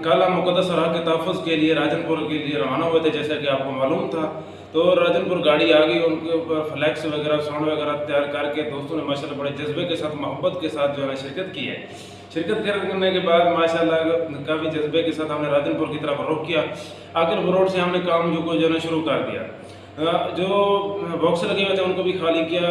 कल हम मुक़द्दस राह के तहफ़्फ़ुज़ के लिए राजनपुर के लिए रवाना हुए थे, जैसा कि आपको मालूम था। तो राजनपुर गाड़ी आ गई, उनके ऊपर फ्लैक्स वगैरह, साउंड वगैरह तैयार करके दोस्तों ने माशाल्लाह बड़े जज्बे के साथ, मोहब्बत के साथ जो है शिरकत की है। शिरकत करने के बाद माशाल्लाह काफ़ी जज्बे के साथ हमने राजनपुर की तरफ रुख किया। आकर वो रोड से हमने काम जो है शुरू कर दिया। जो बॉक्स लगे हुए थे उनको भी खाली किया।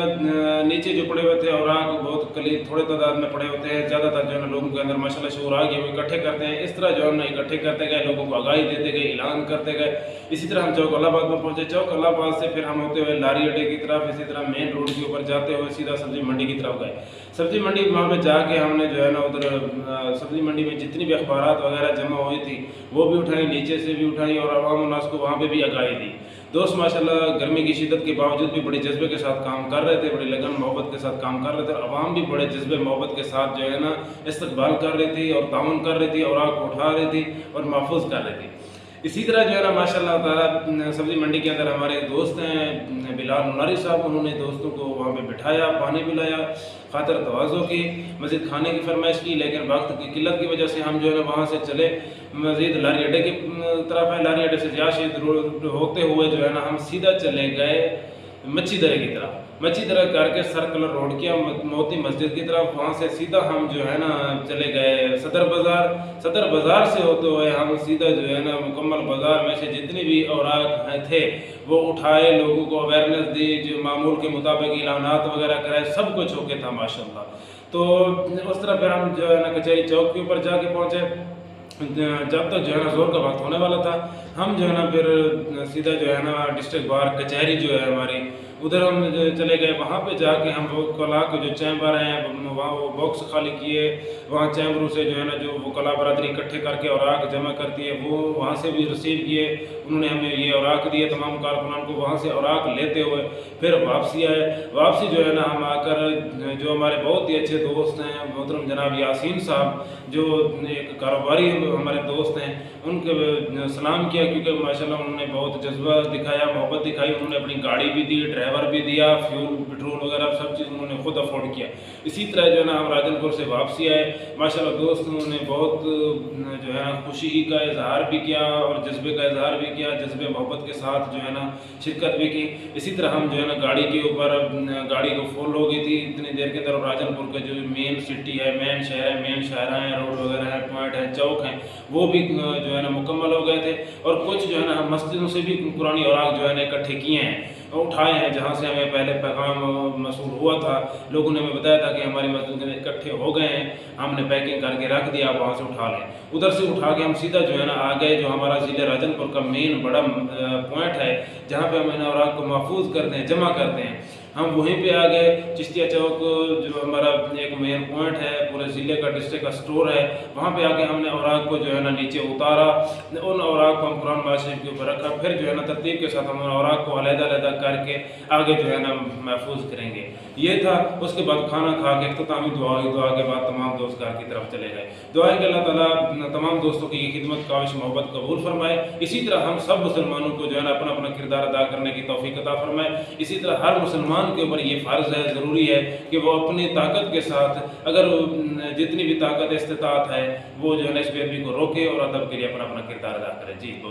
नीचे जो पड़े हुए थे औराक बहुत थोड़े तादाद में पड़े होते हैं, ज़्यादातर जो है ना लोगों के अंदर माशाल्लाह शऊर आ गया, वो इकट्ठे करते हैं। इस तरह जो है ना इकट्ठे करते गए, लोगों को आगाही देते गए, ऐलान करते गए। इसी तरह हम चौक अलाहाबाद में पहुँचे। चौक अलाहाबाद से फिर हम होते हुए लारी अड्डे की तरफ, इसी तरह मेन रोड के ऊपर जाते हुए सीधा सब्ज़ी मंडी की तरफ गए। सब्ज़ी मंडी वहाँ पे जाके हमने जो है ना उधर सब्ज़ी मंडी में जितनी भी अखबारात वगैरह जमा हुई थी वो भी उठाई, नीचे से भी उठाई और अवाम उन्नास को वहाँ पे भी आगाही दी। दोस्त माशाल्लाह गर्मी की शिद्दत के बावजूद भी बड़े जज्बे के साथ काम कर रहे थे, बड़ी लगन मोहब्बत के साथ काम कर रहे थे। और अवाम भी बड़े जज्बे मोहब्बत के साथ जो है ना इस्तकबाल कर रही थी और ताउन कर रही थी और आग उठा रही थी और महफूज कर रही थी। इसी तरह जो है ना माशाल्लाह ताला सब्ज़ी मंडी के अंदर हमारे एक दोस्त हैं बिलाल मुनारी साहब, उन्होंने दोस्तों को वहाँ पे बिठाया, पानी पिलाया, खातर तवाज़ो की, मज़ीद खाने की फरमाइश की। लेकिन वक्त की किल्लत की वजह से हम जो है ना वहाँ से चले मज़ीद लारी अड्डे की तरफ है। लारी अड्डे से जाशिद होते हुए जो है ना हम सीधा चले गए मच्छी दरे की तरफ। मच्छी दरा करके सर्कुलर रोड किया मोती मस्जिद की तरफ। वहाँ से सीधा हम जो है ना चले गए सदर बाज़ार। सदर बाज़ार से होते हुए हम सीधा जो है ना मुकम्मल बाज़ार में से जितनी भी औराक थे वो उठाए, लोगों को अवेयरनेस दी, जो मामूल के मुताबिक ऐलानात वगैरह कराए, सब कुछ ओके था माशाल्लाह। तो उस तरह फिर हम जो है ना कचहरी चौक के ऊपर जाके पहुँचे। जब तक जो है ना ज़ोर का वक्त होने वाला था, हम जो है ना फिर सीधा जो है ना डिस्ट्रिक्ट बार कचहरी जो है हमारी, उधर हम चले गए। वहाँ पे जाके हम वो कला के जो चैम्बर हैं वहाँ वो बॉक्स खाली किए। वहाँ चैम्बरों से जो है ना जो वो कला बरादरी इकट्ठे करके औराक जमा करती है वो वहाँ से भी रिसीव किए। उन्होंने हमें ये औराक दिए तमाम कारकुनान को। वहाँ से औराक लेते हुए फिर वापसी आए। वापसी जो है ना हम आकर जो हमारे बहुत ही अच्छे दोस्त हैं मोहतरम जनाब यासीन साहब, जो एक कारोबारी हमारे दोस्त हैं, उनके सलाम किया, क्योंकि माशाल्लाह उन्होंने बहुत जज्बा दिखाया, मोहब्बत दिखाई। उन्होंने अपनी गाड़ी भी दी, ड्राइवर भी दिया, फ्यूल पेट्रोल वगैरह सब चीज़ उन्होंने खुद अफोर्ड किया। इसी तरह जो है ना हम राजनपुर से वापसी आए। माशाल्लाह दोस्तों ने बहुत जो है ना खुशी का इजहार भी किया और जज्बे का इजहार भी किया, जज्बे मोहब्बत के साथ जो है ना शिरकत भी की। इसी तरह हम जो है ना गाड़ी के ऊपर गाड़ी को फुल हो गई थी इतनी देर के अंदर। राजनपुर का जो मेन सिटी है, मेन शहर है, मेन शाहरा हैं, रोड वगैरह है, पॉइंट है, चौक हैं, वो भी जो है ना मुकम्मल हो गए थे। और कुछ जो है ना हम मस्जिदों से भी पुरानी औराक जो है ना इकट्ठे किए हैं, उठाए हैं, जहाँ से हमें पहले पैगाम मसूल हुआ था। लोगों ने हमें बताया था कि हमारी मस्जिद के इकट्ठे हो गए हैं, हमने पैकिंग करके रख दिया, आप वहाँ से उठा लें। उधर से उठा के हम सीधा जो है ना आ गए जो हमारा ज़िले राजनपुर का मेन बड़ा पॉइंट है, जहाँ पे हम इन औराक को महफूज करते हैं, जमा करते हैं। हम वहीं पे आ गए। चिश्तिया चौक जो हमारा एक मेन पॉइंट है, पूरे ज़िले का डिस्ट्रिक्ट का स्टोर है, वहाँ पे आके हमने औराक को जो है ना नीचे उतारा। उन औराक को हम कुरान शरीफ के ऊपर रखा। फिर जो है ना तरतीब के साथ हम औराक को अलग-अलग करके आगे जो है ना महफूज करेंगे, ये था। उसके बाद खाना खा के इख्तितामी दुआ हुई। दुआ के बाद तमाम दोस्त घर की तरफ चले गए। दुआ कि अल्लाह ताला तमाम दोस्तों की ये खिदमत काविश मोहब्बत कबूल फरमाए। इसी तरह हम सब मुसलमानों को जो है ना अपना अपना किरदार अदा करने की तौफीक अता फरमाए। इसी तरह हर मुसलमान के ऊपर ये फ़र्ज़ है, ज़रूरी है कि वो अपनी ताकत के साथ, अगर जितनी भी ताकत इस्तिताअत है, वो जो है ना इस बेअदबी को रोके और अदब के लिए अपना अपना किरदार अदा करे। जी दोस्त।